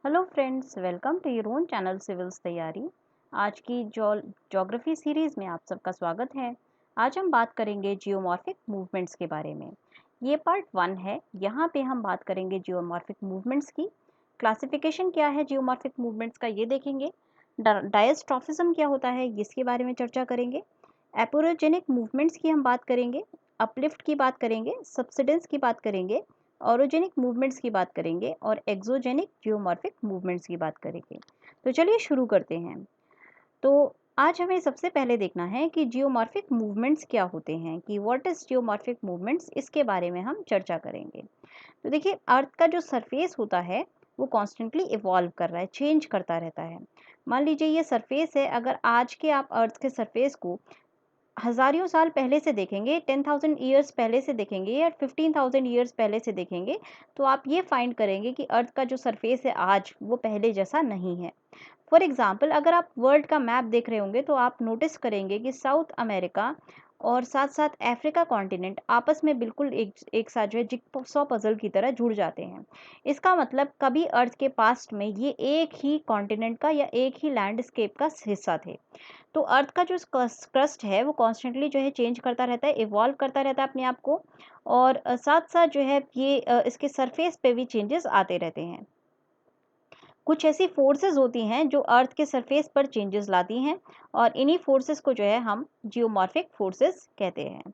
Hello friends, welcome to your own channel civils Taiyari. आज की geography series में आप सबका स्वागत है। आज हम बात करेंगे जियोमॉर्फिक मूवमेंट्स के बारे में। ये पार्ट 1 है। यहाँ पे हम बात करेंगे जियोमॉर्फिक मूवमेंट्स की। क्लासिफिकेशन क्या है जियोमॉर्फिक मूवमेंट्स का, ये देखेंगे। डायस्ट्रॉफिज्म क्या होता है, इसके बारे में चर्चा करेंगे। एपोरोजेनिक मूवमेंट्स की हम बात करेंगे। अपलिफ्ट की बात करेंगे। सब्सिडेंस की बात करेंगे। ऑरोजेनिक मूवमेंट्स की बात करेंगे और एक्सोजेनिक जियोमॉर्फिक मूवमेंट्स की बात करेंगे। तो चलिए शुरू करते हैं। तो आज हमें सबसे पहले देखना है कि जियोमॉर्फिक मूवमेंट्स क्या होते हैं, कि व्हाट इज जियोमॉर्फिक मूवमेंट्स, इसके बारे में हम चर्चा करेंगे। तो देखिए, अर्थ का जो सरफेस होता है वो कॉन्स्टेंटली इवॉल्व कर रहा है, चेंज करता रहता है। मान लीजिए ये सरफेस है, अगर आज के आप अर्थ के सरफेस को हज़ारों साल पहले से देखेंगे, 10,000 ईयर्स पहले से देखेंगे या 15,000 ईयर्स पहले से देखेंगे, तो आप ये फाइंड करेंगे कि अर्थ का जो सरफेस है आज, वो पहले जैसा नहीं है। फॉर एग्जाम्पल, अगर आप वर्ल्ड का मैप देख रहे होंगे तो आप नोटिस करेंगे कि साउथ अमेरिका और साथ साथ अफ्रीका कॉन्टिनेंट आपस में बिल्कुल एक साथ जो है जिगसॉ पजल की तरह जुड़ जाते हैं। इसका मतलब कभी अर्थ के पास्ट में ये एक ही कॉन्टिनेंट का या एक ही लैंडस्केप का हिस्सा थे। तो अर्थ का जो क्रस्ट है वो कॉन्स्टेंटली जो है चेंज करता रहता है, इवॉल्व करता रहता है अपने आप को। और साथ साथ जो है ये इसके सरफेस पे भी चेंजेस आते रहते हैं। कुछ ऐसी फोर्सेस होती हैं जो अर्थ के सरफेस पर चेंजेस लाती हैं, और इन्हीं फोर्सेस को जो है हम जियोमॉर्फिक फोर्सेस कहते हैं।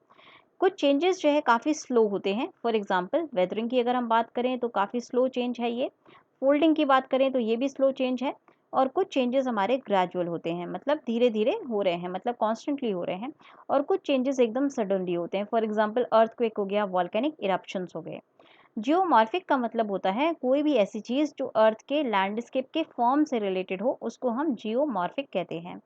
कुछ चेंजेस जो है काफ़ी स्लो होते हैं। फॉर एग्जांपल, वेदरिंग की अगर हम बात करें तो काफ़ी स्लो चेंज है ये। फोल्डिंग की बात करें तो ये भी स्लो चेंज है। और कुछ चेंजेस हमारे ग्रेजुअल होते हैं, मतलब धीरे धीरे हो रहे हैं, मतलब कॉन्स्टेंटली हो रहे हैं। और कुछ चेंजेस एकदम सडनली होते हैं। फॉर एग्जाम्पल, अर्थक्वेक हो गया, वॉल्केनिक इरप्शंस हो गए। जियोमॉर्फिक का मतलब होता है कोई भी ऐसी चीज़ जो अर्थ के लैंडस्केप के फॉर्म से रिलेटेड हो, उसको हम जियोमॉर्फिक कहते हैं।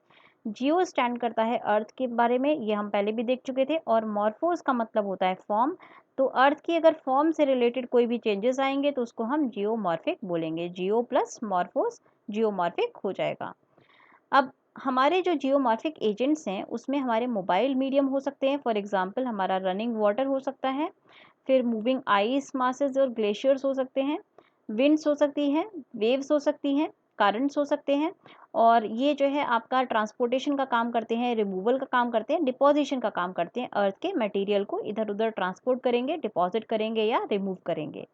जियो स्टैंड करता है अर्थ के बारे में, ये हम पहले भी देख चुके थे। और मॉर्फोस का मतलब होता है फॉर्म। तो अर्थ की अगर फॉर्म से रिलेटेड कोई भी चेंजेस आएंगे तो उसको हम जियोमॉर्फिक बोलेंगे। जियो प्लस मॉर्फोस जियोमॉर्फिक हो जाएगा। अब हमारे जो जियोमॉर्फिक एजेंट्स हैं उसमें हमारे मोबाइल मीडियम हो सकते हैं। फॉर एग्जांपल, हमारा रनिंग वाटर हो सकता है, फिर मूविंग आइस मासेस और ग्लेशियर्स हो सकते हैं, विंड्स हो सकती हैं, वेव्स हो सकती हैं, करंट्स हो सकते हैं। और ये जो है आपका ट्रांसपोर्टेशन का काम करते हैं, रिमूवल का काम करते हैं, डिपॉजिशन का काम करते हैं। अर्थ के मटेरियल को इधर उधर ट्रांसपोर्ट करेंगे, डिपॉजिट करेंगे या रिमूव करेंगे।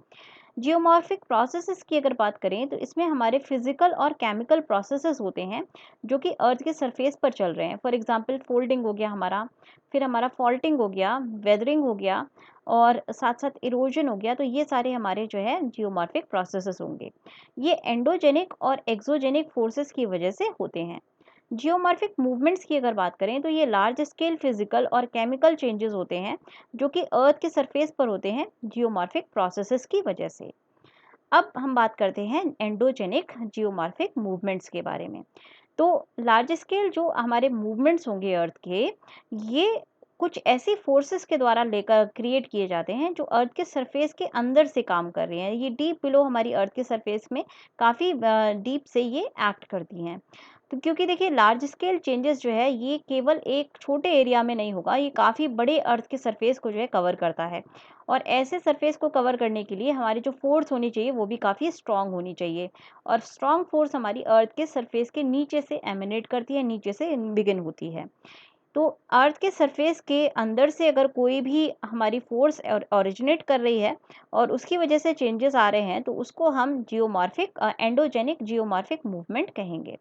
जियोमॉर्फिक प्रोसेसेस की अगर बात करें तो इसमें हमारे फिजिकल और केमिकल प्रोसेसेस होते हैं जो कि अर्थ के सरफेस पर चल रहे हैं। फॉर एग्जांपल, फोल्डिंग हो गया हमारा, फिर हमारा फॉल्टिंग हो गया, वेदरिंग हो गया, और साथ साथ इरोजन हो गया। तो ये सारे हमारे जो है जियोमॉर्फिक प्रोसेसेस होंगे। ये एंडोजेनिक और एक्सोजेनिक फोर्सेस की वजह से होते हैं। जियोमॉर्फिक मूवमेंट्स की अगर बात करें तो ये लार्ज स्केल फिजिकल और केमिकल चेंजेस होते हैं जो कि अर्थ के सरफेस पर होते हैं जियोमॉर्फिक प्रोसेसेस की वजह से। अब हम बात करते हैं एंडोजेनिक जियोमॉर्फिक मूवमेंट्स के बारे में। तो लार्ज स्केल जो हमारे मूवमेंट्स होंगे अर्थ के, ये कुछ ऐसी फोर्सेस के द्वारा लेकर क्रिएट किए जाते हैं जो अर्थ के सरफेस के अंदर से काम कर रही हैं। ये डीप बिलो हमारी अर्थ के सरफेस में काफ़ी डीप से ये एक्ट करती हैं। तो क्योंकि देखिए, लार्ज स्केल चेंजेस जो है ये केवल एक छोटे एरिया में नहीं होगा, ये काफ़ी बड़े अर्थ के सरफेस को जो है कवर करता है। और ऐसे सरफेस को कवर करने के लिए हमारी जो फोर्स होनी चाहिए वो भी काफ़ी स्ट्रांग होनी चाहिए। और स्ट्रांग फोर्स हमारी अर्थ के सरफेस के नीचे से एमिनेट करती है, नीचे से बिगिन होती है। तो अर्थ के सरफेस के अंदर से अगर कोई भी हमारी फोर्स ओरिजिनेट कर रही है और उसकी वजह से चेंजेस आ रहे हैं, तो उसको हम जियोमॉर्फिक एंडोजेनिक जियोमॉर्फिक मूवमेंट कहेंगे।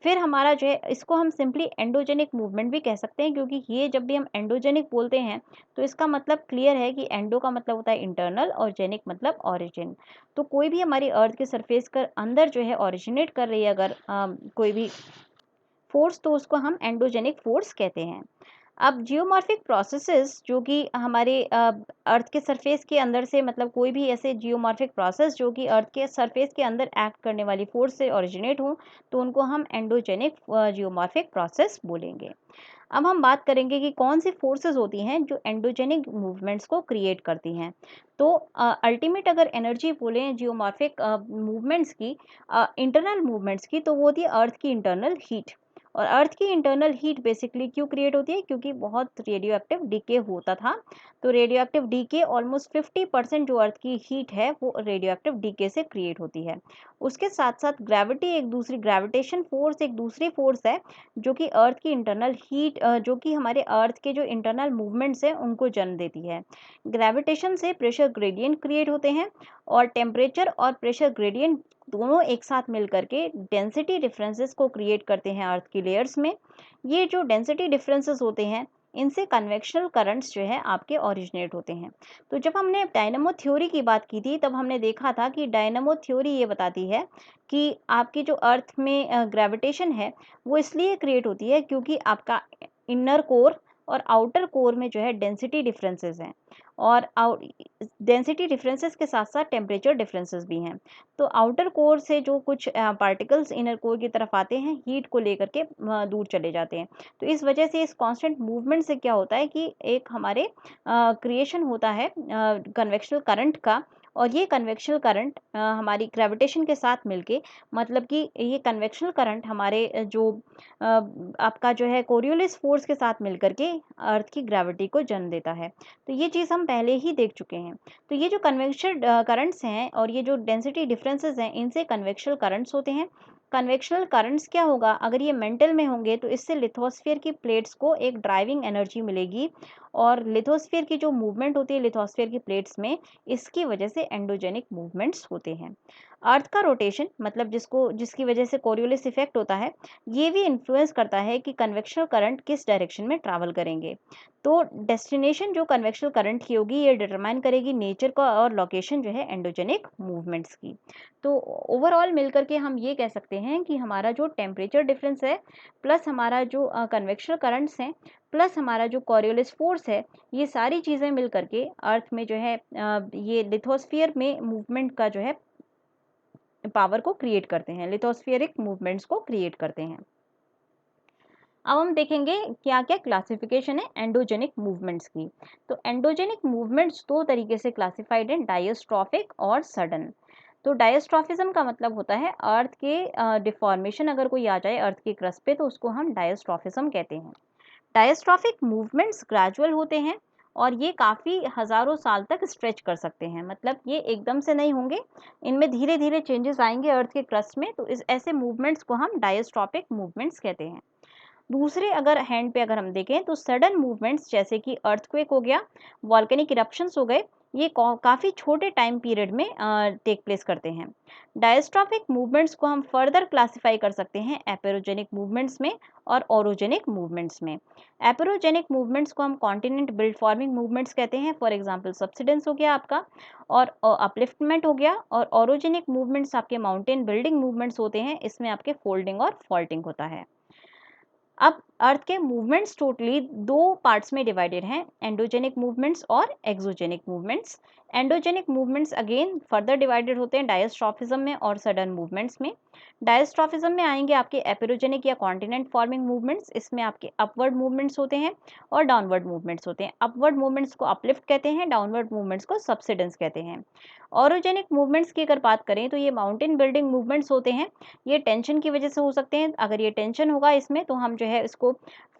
फिर हमारा जो है इसको हम सिंपली एंडोजेनिक मूवमेंट भी कह सकते हैं, क्योंकि ये जब भी हम एंडोजेनिक बोलते हैं तो इसका मतलब क्लियर है कि एंडो का मतलब होता है इंटरनल और जेनिक मतलब ऑरिजिन। तो कोई भी हमारी अर्थ के सरफेस कर अंदर जो है ओरिजिनेट कर रही है अगर कोई भी फोर्स, तो उसको हम एंडोजेनिक फोर्स कहते हैं। अब जियोमॉर्फिक प्रोसेसेस जो कि हमारे अर्थ के सरफेस के अंदर से, मतलब कोई भी ऐसे जियोमॉर्फिक प्रोसेस जो कि अर्थ के सरफेस के अंदर एक्ट करने वाली फोर्स से ओरिजिनेट हों, तो उनको हम एंडोजेनिक जियोमॉर्फिक प्रोसेस बोलेंगे। अब हम बात करेंगे कि कौन सी फोर्सेस होती हैं जो एंडोजेनिक मूवमेंट्स को क्रिएट करती हैं। तो अल्टीमेट अगर एनर्जी बोलें जियोमॉर्फिक मूवमेंट्स की, इंटरनल मूवमेंट्स की, तो वो होती है अर्थ की इंटरनल हीट। और अर्थ की इंटरनल हीट बेसिकली क्यों क्रिएट होती है, क्योंकि बहुत रेडियो एक्टिव डीके होता था। तो रेडियो एक्टिव डीके ऑलमोस्ट 50% जो अर्थ की हीट है वो रेडियो एक्टिव डीके से क्रिएट होती है। उसके साथ साथ ग्रेविटी एक दूसरी, ग्रेविटेशन फोर्स एक दूसरी फोर्स है जो कि अर्थ की इंटरनल हीट, जो कि हमारे अर्थ के जो इंटरनल मूवमेंट्स हैं उनको जन्म देती है। ग्रेविटेशन से प्रेशर ग्रेडियंट क्रिएट होते हैं और टेम्परेचर और प्रेशर ग्रेडियंट दोनों एक साथ मिलकर के डेंसिटी डिफरेंसेस को क्रिएट करते हैं अर्थ की लेयर्स में। ये जो डेंसिटी डिफरेंसेस होते हैं इनसे कन्वेक्शनल करंट्स जो है आपके ओरिजिनेट होते हैं। तो जब हमने डायनामो थ्योरी की बात की थी तब हमने देखा था कि डायनामो थ्योरी ये बताती है कि आपकी जो अर्थ में ग्रेविटेशन है वो इसलिए क्रिएट होती है क्योंकि आपका इनर कोर और आउटर कोर में जो है डेंसिटी डिफरेंसेस हैं और डेंसिटी डिफरेंसेस के साथ साथ टेम्परेचर डिफरेंसेस भी हैं। तो आउटर कोर से जो कुछ पार्टिकल्स इनर कोर की तरफ आते हैं हीट को लेकर के दूर चले जाते हैं। तो इस वजह से इस कांस्टेंट मूवमेंट से क्या होता है कि एक हमारे क्रिएशन होता है कन्वेक्शनल करंट का, और ये कन्वेक्शनल करंट हमारी ग्रेविटेशन के साथ मिलके, मतलब कि ये कन्वेक्शनल करंट हमारे आपका जो है कोरियोलिस फोर्स के साथ मिलकर के अर्थ की ग्रेविटी को जन्म देता है। तो ये चीज़ हम पहले ही देख चुके हैं। तो ये जो कन्वेक्शनल करंट्स हैं और ये जो डेंसिटी डिफरेंसेस हैं इनसे कन्वेक्शनल करंट्स होते हैं। कन्वेक्शनल करंट्स क्या होगा, अगर ये मेंटल में होंगे तो इससे लिथोस्फीयर की प्लेट्स को एक ड्राइविंग एनर्जी मिलेगी और लिथोस्फीयर की जो मूवमेंट होती है लिथोस्फीयर की प्लेट्स में, इसकी वजह से एंडोजेनिक मूवमेंट्स होते हैं। अर्थ का रोटेशन, मतलब जिसकी वजह से कोरियोलिस इफेक्ट होता है, ये भी इन्फ्लुएंस करता है कि कन्वेक्शनल करंट किस डायरेक्शन में ट्रैवल करेंगे। तो डेस्टिनेशन जो कन्वेक्शनल करंट की होगी ये डिटरमाइन करेगी नेचर का और लोकेशन जो है एंडोजेनिक मूवमेंट्स की। तो ओवरऑल मिलकर के हम ये कह सकते हैं कि हमारा जो टेम्परेचर डिफरेंस है प्लस हमारा जो कन्वेक्शनल करंट्स हैं प्लस हमारा जो कोरियोलिस फोर्स है, ये सारी चीज़ें मिल करके अर्थ में जो है ये लिथोस्फीयर में मूवमेंट का जो है पावर को क्रिएट करते हैं, लिथोस्फीयरिक मूवमेंट्स को क्रिएट करते हैं। अब हम देखेंगे क्या क्या क्लासिफिकेशन है एंडोजेनिक मूवमेंट्स की। तो एंडोजेनिक मूवमेंट्स दो तरीके से क्लासिफाइड हैं, डायस्ट्रॉफिक और सडन। तो डायस्ट्रॉफिज्म का मतलब होता है अर्थ के डिफॉर्मेशन अगर कोई आ जाए अर्थ के क्रस्ट पे तो उसको हम डायस्ट्रॉफिज्म कहते हैं। डायस्ट्रॉफिक मूवमेंट्स ग्रेजुअल होते हैं और ये काफ़ी हज़ारों साल तक स्ट्रेच कर सकते हैं, मतलब ये एकदम से नहीं होंगे, इनमें धीरे धीरे चेंजेस आएंगे अर्थ के क्रस्ट में, तो इस ऐसे मूवमेंट्स को हम डायस्ट्रॉफिक मूवमेंट्स कहते हैं। दूसरे अगर हैंड पे अगर हम देखें तो सडन मूवमेंट्स जैसे कि अर्थक्वेक हो गया, वॉल्केनिक इरप्शंस हो गए, ये काफ़ी छोटे टाइम पीरियड में टेक प्लेस करते हैं। डायस्ट्रॉफिक मूवमेंट्स को हम फर्दर क्लासिफाई कर सकते हैं एपेरोजेनिक मूवमेंट्स में और ओरोजेनिक मूवमेंट्स में। एपेरोजेनिक मूवमेंट्स को हम कॉन्टिनेंट बिल्ड फॉर्मिंग मूवमेंट्स कहते हैं, फॉर एग्जांपल सब्सिडेंस हो गया आपका और अपलिफ्टमेंट हो गया, और ओरोजेनिक मूवमेंट्स आपके माउंटेन बिल्डिंग मूवमेंट्स होते हैं, इसमें आपके फोल्डिंग और फॉल्टिंग होता है। अब अर्थ के मूवमेंट्स टोटली दो पार्ट्स में डिवाइडेड हैं, एंडोजेनिक मूवमेंट्स और exogenic movements. Endogenic movements again further divided होते हैं डायस्ट्रॉफिज्म में और सडन मूवमेंट्स में। डायस्ट्रॉफिज्म में आएंगे आपके एपेरोजेनिक या कॉन्टिनेंट फॉर्मिंग मूवमेंट्स, इसमें आपके अपवर्ड मूवमेंट्स होते हैं और डाउनवर्ड मूवमेंट्स होते हैं। अपवर्ड मूवमेंट्स को अपलिफ्ट कहते हैं, डाउनवर्ड मूवमेंट्स को सबसिडेंस कहते हैं। ओरोजेनिक मूवमेंट्स की अगर बात करें तो ये माउंटेन बिल्डिंग मूवमेंट्स होते हैं, ये टेंशन की वजह से हो सकते हैं, अगर ये टेंशन होगा इसमें तो हम जो है इसको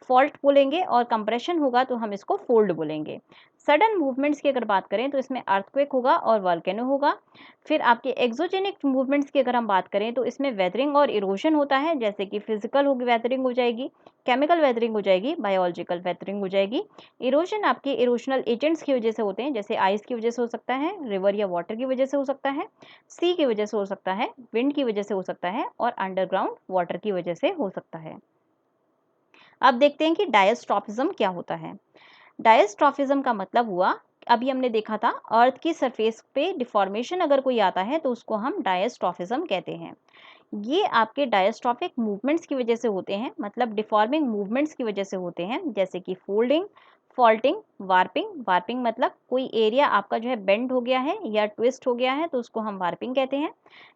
फॉल्ट बोलेंगे और कंप्रेशन होगा तो हम इसको फोल्ड बोलेंगे। सडन मूवमेंट्स की अगर बात करें तो इसमें अर्थक्वेक होगा और वॉल्केनो होगा। फिर आपके एक्सोजेनिक मूवमेंट्स की अगर हम बात करें तो इसमें वेदरिंग और इरोजन होता है, जैसे कि फिजिकल होगी वेदरिंग हो जाएगी, केमिकल वेदरिंग हो जाएगी, बायोलॉजिकल वेदरिंग हो जाएगी। इरोजन आपके इरोशनल एजेंट्स की वजह से होते हैं, जैसे आइस की वजह से हो सकता है, रिवर या वाटर की वजह से हो सकता है, सी की वजह से हो सकता है, विंड की वजह से हो सकता है और अंडरग्राउंड वाटर की वजह से हो सकता है। अब देखते हैं कि डायस्ट्रॉफिज्म क्या होता है। डायस्ट्रॉफिज्म का मतलब हुआ, अभी हमने देखा था अर्थ की सरफेस पे डिफॉर्मेशन अगर कोई आता है तो उसको हम डायस्ट्रॉफिज्म कहते हैं। ये आपके डायस्ट्रॉफिक मूवमेंट्स की वजह से होते हैं, मतलब डिफॉर्मिंग मूवमेंट्स की वजह से होते हैं, जैसे कि फोल्डिंग, फॉल्टिंग, वार्पिंग, वार्पिंग मतलब कोई एरिया आपका जो है बेंड हो गया है या ट्विस्ट हो गया है तो उसको हम वार्पिंग कहते हैं।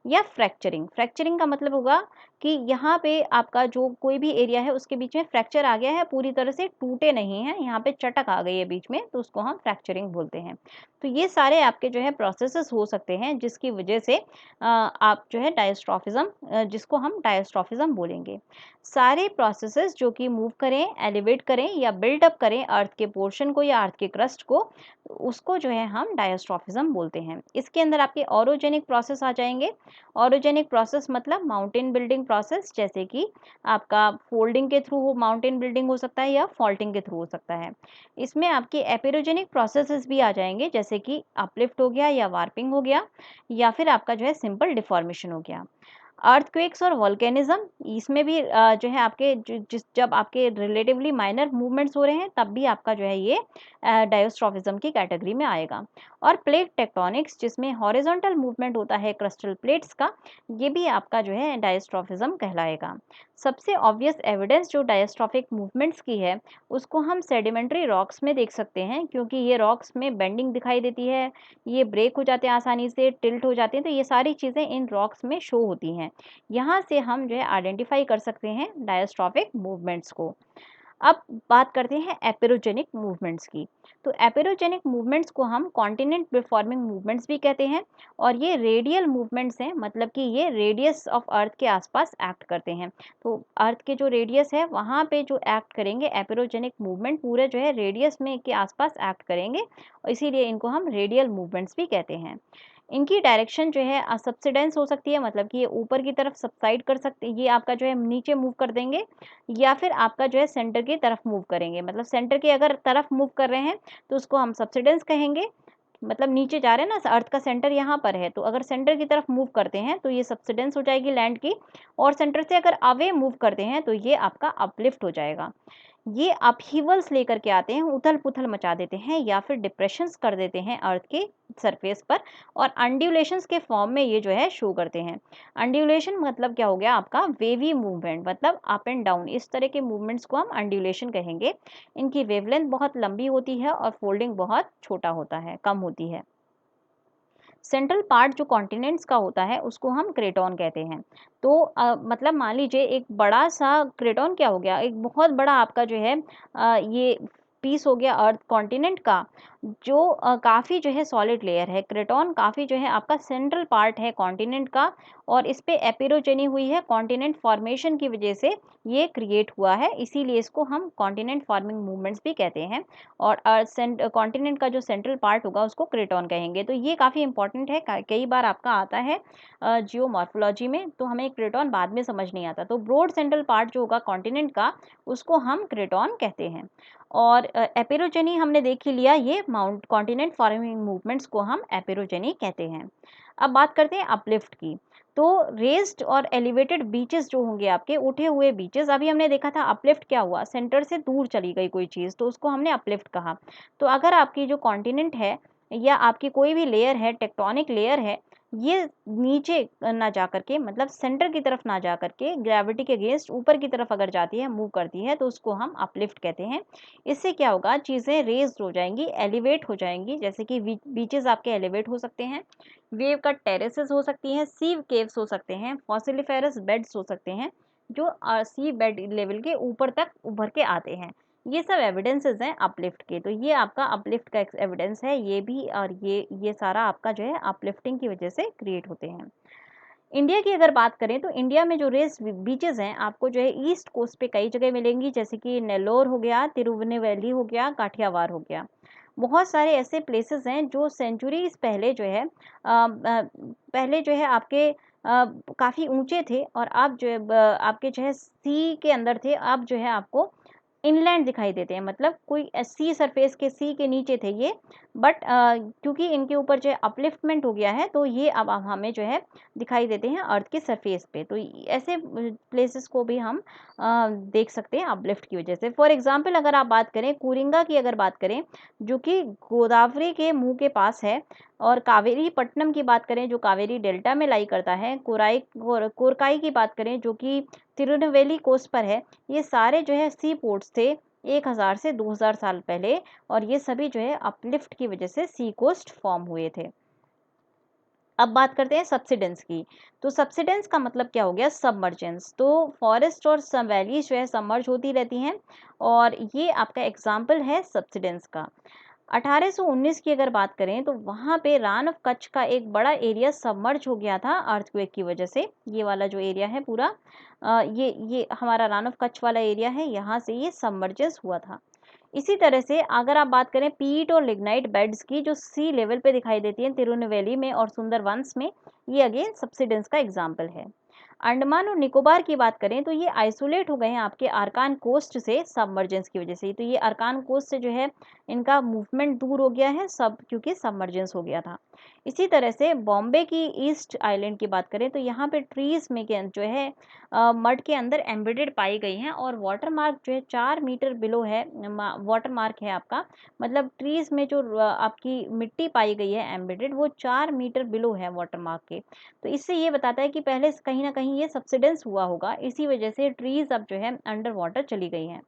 या फ्रैक्चरिंग, फ्रैक्चरिंग का मतलब होगा कि यहाँ पे आपका जो कोई भी एरिया है उसके बीच में फ्रैक्चर आ गया है, पूरी तरह से टूटे नहीं हैं, यहाँ पे चटक आ गई है बीच में, तो उसको हम फ्रैक्चरिंग बोलते हैं। तो ये सारे आपके जो है प्रोसेसेस हो सकते हैं जिसकी वजह से आप जो है डायस्ट्रॉफिज्म, जिसको हम डायस्ट्रॉफिज्म बोलेंगे। सारे प्रोसेसेस जो कि मूव करें, एलिवेट करें या बिल्डअप करें अर्थ के पोर्शन को या अर्थ के क्रस्ट को, उसको जो है हम डायस्ट्रॉफिज्म बोलते हैं। इसके अंदर आपके ऑरोजेनिक प्रोसेस आ जाएंगे। ऑरोजेनिक प्रोसेस मतलब माउंटेन बिल्डिंग प्रोसेस, जैसे कि आपका फोल्डिंग के थ्रू हो माउंटेन बिल्डिंग हो सकता है या फॉल्टिंग के थ्रू हो सकता है। इसमें आपके एपिरोजेनिक प्रोसेसेस भी आ जाएंगे, जैसे कि अपलिफ्ट हो गया या वार्पिंग हो गया या फिर आपका जो है सिंपल डिफॉर्मेशन हो गया। अर्थक्वेक्स और वोल्केनिज्म, इसमें भी जो है आपके जब आपके रिलेटिवली माइनर मूवमेंट्स हो रहे हैं तब भी आपका जो है ये डायस्ट्रॉफिज्म की कैटेगरी में आएगा। और प्लेट टेक्टोनिक्स, जिसमें हॉरिजॉन्टल मूवमेंट होता है क्रिस्टल प्लेट्स का, ये भी आपका जो है डायस्ट्रॉफिज्म कहलाएगा। सबसे ऑब्वियस एविडेंस जो डायस्ट्रॉफिक मूवमेंट्स की है उसको हम सेडिमेंट्री रॉक्स में देख सकते हैं, क्योंकि ये रॉक्स में बेंडिंग दिखाई देती है, ये ब्रेक हो जाते हैं आसानी से, टिल्ट हो जाते हैं, तो ये सारी चीज़ें इन रॉक्स में शो होती हैं। यहाँ से हम जो है आइडेंटिफाई कर सकते हैं डायस्ट्रॉफिक मूवमेंट्स को। अब बात करते हैं एपिरोजेनिक मूवमेंट्स की। तो एपिरोजेनिक मूवमेंट्स को हम कॉन्टिनेंट फॉर्मिंग मूवमेंट्स भी कहते हैं, और ये रेडियल मूवमेंट्स हैं, मतलब कि ये रेडियस ऑफ अर्थ के आसपास एक्ट करते हैं। तो अर्थ के जो रेडियस है वहाँ पे जो एक्ट करेंगे एपिरोजेनिक मूवमेंट, पूरे जो है रेडियस में के आसपास एक्ट करेंगे, और इसीलिए इनको हम रेडियल मूवमेंट्स भी कहते हैं। इनकी डायरेक्शन जो है सबसिडेंस हो सकती है, मतलब कि ये ऊपर की तरफ सबसाइड कर सकते, ये आपका जो है नीचे मूव कर देंगे, या फिर आपका जो है सेंटर की तरफ मूव करेंगे। मतलब सेंटर के अगर तरफ मूव कर रहे हैं तो उसको हम सबसिडेंस कहेंगे, मतलब नीचे जा रहे हैं ना, अर्थ का सेंटर यहाँ पर है, तो अगर सेंटर की तरफ मूव करते हैं तो ये सबसिडेंस हो जाएगी लैंड की, और सेंटर से अगर अवे मूव करते हैं तो ये आपका अपलिफ्ट हो जाएगा। ये अपहीवल्स लेकर के आते हैं, उथल-पुथल मचा देते हैं या फिर डिप्रेशंस कर देते हैं अर्थ के सरफेस पर, और अंड्यूलेशंस के फॉर्म में ये जो है शो करते हैं। अंड्यूलेशन मतलब क्या हो गया आपका वेवी मूवमेंट, मतलब अप एंड डाउन, इस तरह के मूवमेंट्स को हम अंड्यूलेशन कहेंगे। इनकी वेवलेंथ बहुत लंबी होती है और फोल्डिंग बहुत छोटा होता है, कम होती है। सेंट्रल पार्ट जो कॉन्टिनेंट्स का होता है उसको हम क्रेटॉन कहते हैं। तो मतलब मान लीजिए एक बड़ा सा क्रेटॉन क्या हो गया, एक बहुत बड़ा आपका जो है ये पीस हो गया अर्थ कॉन्टिनेंट का, जो काफ़ी जो है सॉलिड लेयर है। क्रेटॉन काफ़ी जो है आपका सेंट्रल पार्ट है कॉन्टिनेंट का, और इस पे एपिरोजेनी हुई है कॉन्टिनेंट फॉर्मेशन की वजह से ये क्रिएट हुआ है, इसीलिए इसको हम कॉन्टिनेंट फॉर्मिंग मूवमेंट्स भी कहते हैं। और कॉन्टिनेंट का जो सेंट्रल पार्ट होगा उसको क्रेटॉन कहेंगे। तो ये काफ़ी इंपॉर्टेंट है, कई बार आपका आता है जियोमॉर्फोलॉजी में, तो हमें क्रेटॉन बाद में समझ नहीं आता। तो ब्रॉड सेंट्रल पार्ट जो होगा कॉन्टिनेंट का उसको हम क्रेटॉन कहते हैं। और एपिरोजेनी हमने देख ही लिया, ये माउंट कॉन्टिनेंट फॉर्मिंग मूवमेंट्स को हम एपिरोजेनी कहते हैं। अब बात करते हैं अपलिफ्ट की। तो रेस्ड और एलिवेटेड बीचेस जो होंगे आपके, उठे हुए बीचेस, अभी हमने देखा था अपलिफ्ट क्या हुआ, सेंटर से दूर चली गई कोई चीज़, तो उसको हमने अपलिफ्ट कहा। तो अगर आपकी जो कॉन्टिनेंट है या आपकी कोई भी लेयर है, टेक्टोनिक लेयर है, ये नीचे ना जा करके, मतलब सेंटर की तरफ ना जा करके ग्रेविटी के अगेंस्ट ऊपर की तरफ अगर जाती है, मूव करती है, तो उसको हम अपलिफ्ट कहते हैं। इससे क्या होगा, चीज़ें रेज्ड हो जाएंगी, एलिवेट हो जाएंगी, जैसे कि बीचेस आपके एलिवेट हो सकते हैं, वेव कट टेरेसेस हो सकती हैं, सी केव्स हो सकते हैं, फॉसिलिफेरस बेड्स हो सकते हैं, जो सी बेड लेवल के ऊपर तक उभर के आते हैं। ये सब एविडेंसेस हैं अपलिफ्ट के। तो ये आपका अपलिफ्ट का एविडेंस है, ये भी, और ये सारा आपका जो है अपलिफ्टिंग की वजह से क्रिएट होते हैं। इंडिया की अगर बात करें तो इंडिया में जो रेस बीचेस हैं आपको जो है ईस्ट कोस्ट पे कई जगह मिलेंगी, जैसे कि नेल्लोर हो गया, तिरुवनेवली हो गया, काठियावाड़ हो गया। बहुत सारे ऐसे प्लेसेस हैं जो सेंचुरीज पहले जो है पहले जो है आपके काफ़ी ऊंचे थे, और अब जो है आपके जो है सी के अंदर थे, अब जो है आपको इनलैंड दिखाई देते हैं, मतलब कोई सी सरफेस के, सी के नीचे थे ये, बट क्योंकि इनके ऊपर जो है अपलिफ्टमेंट हो गया है तो ये अब हमें जो है दिखाई देते हैं अर्थ के सरफेस पे। तो ऐसे प्लेसेस को भी हम देख सकते हैं अपलिफ्ट की वजह से। फॉर एग्जांपल अगर आप बात करें कुरिंगा की, अगर बात करें जो कि गोदावरी के मुंह के पास है, और कावेरी पट्टनम की बात करें जो कावेरी डेल्टा में लाई करता है, कोरकाई की बात करें जो कि तिरुनेलवेली कोस्ट पर है, ये सारे जो है सी पोर्ट्स थे 1000 से 2000 साल पहले, और ये सभी जो है अपलिफ्ट की वजह से सी कोस्ट फॉर्म हुए थे। अब बात करते हैं सब्सिडेंस की। तो सब्सिडेंस का मतलब क्या हो गया? सबमर्जेंस। तो फॉरेस्ट और वैलीज जो है सबमर्ज होती रहती हैं, और ये आपका एग्जाम्पल है सब्सिडेंस का। 1819 की अगर बात करें तो वहाँ पे रान ऑफ कच्छ का एक बड़ा एरिया सबमर्ज हो गया था अर्थक्वेक की वजह से। ये वाला जो एरिया है पूरा, ये हमारा रान ऑफ कच्छ वाला एरिया है, यहाँ से ये सबमर्जेंस हुआ था। इसी तरह से अगर आप बात करें पीट और लिग्नाइट बेड्स की, जो सी लेवल पे दिखाई देती हैं तिरुनेलवेली में और सुंदरवंस में, ये अगेन सब्सिडेंस का एग्जाम्पल है। अंडमान और निकोबार की बात करें तो ये आइसोलेट हो गए हैं आपके अरकान कोस्ट से सबमर्जेंस की वजह से। तो ये अरकान कोस्ट से जो है इनका मूवमेंट दूर हो गया है सब, क्योंकि सबमर्जेंस हो गया था। इसी तरह से बॉम्बे की ईस्ट आइलैंड की बात करें तो यहाँ पे ट्रीज में जो है मड के अंदर एम्बेडेड पाई गई हैं, और वाटर मार्क जो है 4 मीटर बिलो है, वाटर मार्क है आपका, मतलब ट्रीज में जो आपकी मिट्टी पाई गई है एम्बेडेड, वो 4 मीटर बिलो है वाटर मार्क के। तो इससे ये बताता है कि पहले कहीं ना कहीं ये सब्सिडेंस हुआ होगा, इसी वजह से ट्रीज अब जो है अंडर वाटर चली गई हैं।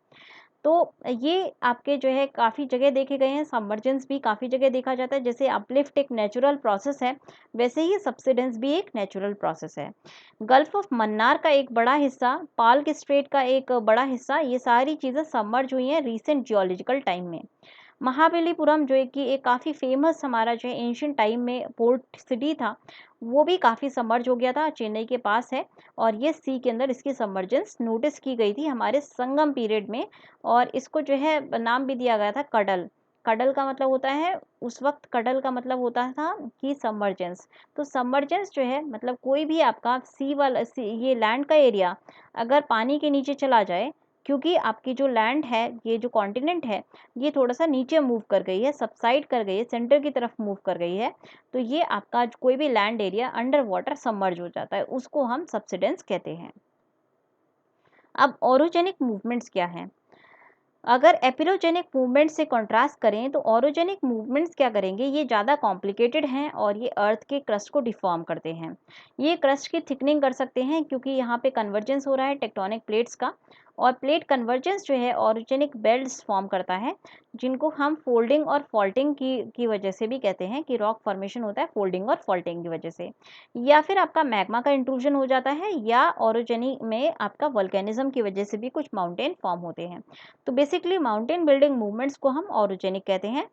तो ये आपके जो है काफ़ी जगह देखे गए हैं, सबमर्जेंस भी काफ़ी जगह देखा जाता है। जैसे अपलिफ्ट एक नेचुरल प्रोसेस है, वैसे ही सबसिडेंस भी एक नेचुरल प्रोसेस है। गल्फ ऑफ मन्नार का एक बड़ा हिस्सा, पाल्क स्ट्रेट का एक बड़ा हिस्सा, ये सारी चीज़ें सबमर्ज हुई हैं रिसेंट जियोलॉजिकल टाइम में। महाबलीपुरम जो है कि एक काफ़ी फेमस हमारा जो है एंशिएंट टाइम में पोर्ट सिटी था, वो भी काफ़ी सबमर्ज हो गया था, चेन्नई के पास है, और ये सी के अंदर इसकी सबमर्जेंस नोटिस की गई थी हमारे संगम पीरियड में, और इसको जो है नाम भी दिया गया था कडल। कडल का मतलब होता है, उस वक्त कडल का मतलब होता था कि सबमर्जेंस। तो सबमर्जेंस जो है मतलब कोई भी आपका सी वाला ये लैंड का एरिया अगर पानी के नीचे चला जाए, क्योंकि आपकी जो लैंड है, ये जो कॉन्टिनेंट है, ये थोड़ा-सा नीचे मूव कर गई है, सबसाइड कर गई है, सेंटर की तरफ मूव कर गई है, तो ये आपका कोई भी land area under water submerge हो जाता है, उसको हम सब्सिडेंस कहते हैं। अब ओरोजेनिक मूवमेंट्स क्या हैं? अगर एपिरोजेनिक मूवमेंट से कंट्रास्ट करें तो ओरोजेनिक मूवमेंट्स क्या करेंगे, ये ज़्यादा कॉम्प्लिकेटेड हैं और ये अर्थ के क्रस्ट को डिफॉर्म करते हैं। ये क्रस्ट की थिकनिंग कर सकते हैं, क्योंकि यहाँ पे कन्वर्जेंस हो रहा है टेक्टोनिक प्लेट्स का, और प्लेट कन्वर्जेंस जो है ओरोजेनिक बेल्ट्स फॉर्म करता है, जिनको हम फोल्डिंग और फॉल्टिंग की वजह से भी कहते हैं कि रॉक फॉर्मेशन होता है फोल्डिंग और फॉल्टिंग की वजह से, या फिर आपका मैग्मा का इंट्रूजन हो जाता है, या ओरोजेनिक में आपका वल्केनिज्म की वजह से भी कुछ माउंटेन फॉर्म होते हैं। तो बेसिकली माउंटेन बिल्डिंग मूवमेंट्स को हम ऑरोजेनिक कहते हैं।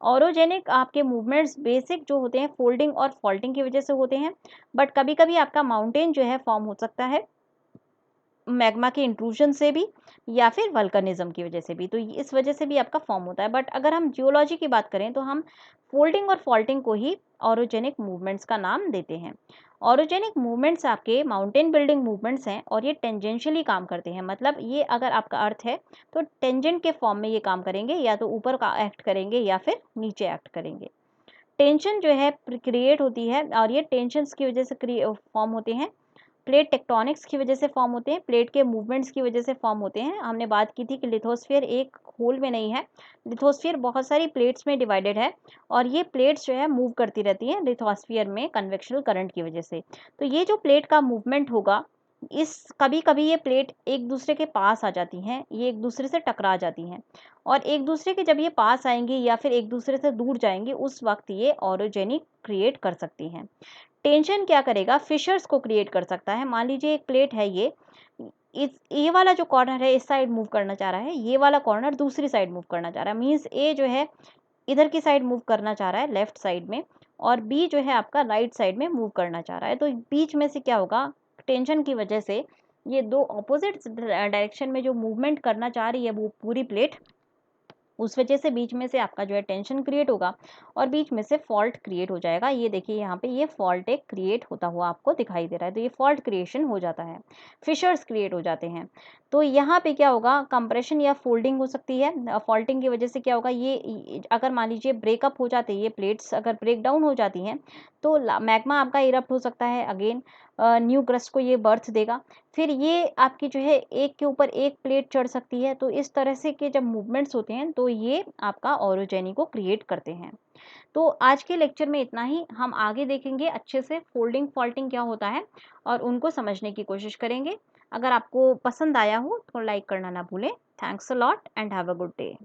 ऑरोजेनिक आपके मूवमेंट्स बेसिक जो होते हैं फोल्डिंग और फॉल्टिंग की वजह से होते हैं, बट कभी कभी आपका माउंटेन जो है फॉर्म हो सकता है मैग्मा के इंट्रूजन से भी, या फिर वल्कनिज्म की वजह से भी, तो इस वजह से भी आपका फॉर्म होता है। बट अगर हम जियोलॉजी की बात करें तो हम फोल्डिंग और फॉल्टिंग को ही ऑरोजेनिक मूवमेंट्स का नाम देते हैं। ऑरोजेनिक मूवमेंट्स आपके माउंटेन बिल्डिंग मूवमेंट्स हैं, और ये टेंजेंशियली काम करते हैं, मतलब ये अगर आपका अर्थ है तो टेंजेंट के फॉर्म में ये काम करेंगे, या तो ऊपर का एक्ट करेंगे या फिर नीचे एक्ट करेंगे। टेंशन जो है क्रिएट होती है, और ये टेंशन्स की वजह से फॉर्म होते हैं। प्लेट टेक्टोनिक्स की वजह से फॉर्म होते हैं, प्लेट के मूवमेंट्स की वजह से फॉर्म होते हैं। हमने बात की थी कि लिथोस्फीयर एक होल में नहीं है, लिथोस्फीयर बहुत सारी प्लेट्स में डिवाइडेड है, और ये प्लेट्स जो है मूव करती रहती हैं लिथोस्फीयर में कन्वेक्शनल करंट की वजह से। तो ये जो प्लेट का मूवमेंट होगा, इस कभी कभी ये प्लेट एक दूसरे के पास आ जाती हैं, ये एक दूसरे से टकरा जाती हैं, और एक दूसरे के जब ये पास आएंगी या फिर एक दूसरे से दूर जाएंगी, उस वक्त ये ऑरोजेनिक क्रिएट कर सकती हैं। टेंशन क्या करेगा, फिशर्स को क्रिएट कर सकता है। मान लीजिए एक प्लेट है, ये वाला जो कॉर्नर है इस साइड मूव करना चाह रहा है, ये वाला कॉर्नर दूसरी साइड मूव करना चाह रहा है, मीन्स ए जो है इधर की साइड मूव करना चाह रहा है लेफ्ट साइड में, और बी जो है आपका राइट साइड में मूव करना चाह रहा है। तो बीच में से क्या होगा, टेंशन की वजह से ये दो ऑपोजिट डायरेक्शन में जो मूवमेंट करना चाह रही है वो पूरी प्लेट, उस वजह से बीच में से आपका जो है टेंशन क्रिएट होगा, और बीच में से फॉल्ट क्रिएट हो जाएगा। ये देखिए यहाँ पे ये फॉल्ट एक क्रिएट होता हुआ आपको दिखाई दे रहा है, तो ये फॉल्ट क्रिएशन हो जाता है, फिशर्स क्रिएट हो जाते हैं। तो यहाँ पे क्या होगा, कंप्रेशन या फोल्डिंग हो सकती है। फॉल्टिंग की वजह से क्या होगा, ये अगर मान लीजिए ब्रेकअप हो जाते हैं, ये प्लेट्स अगर ब्रेक डाउन हो जाती हैं, तो मैग्मा आपका इरप्ट हो सकता है अगेन, न्यू क्रस्ट को ये बर्थ देगा। फिर ये आपकी जो है एक के ऊपर एक प्लेट चढ़ सकती है। तो इस तरह से के जब मूवमेंट्स होते हैं तो ये आपका ऑरोजेनी को क्रिएट करते हैं। तो आज के लेक्चर में इतना ही, हम आगे देखेंगे अच्छे से फोल्डिंग फॉल्टिंग क्या होता है और उनको समझने की कोशिश करेंगे। अगर आपको पसंद आया हो तो लाइक करना ना भूलें। Thanks a lot and have a good day.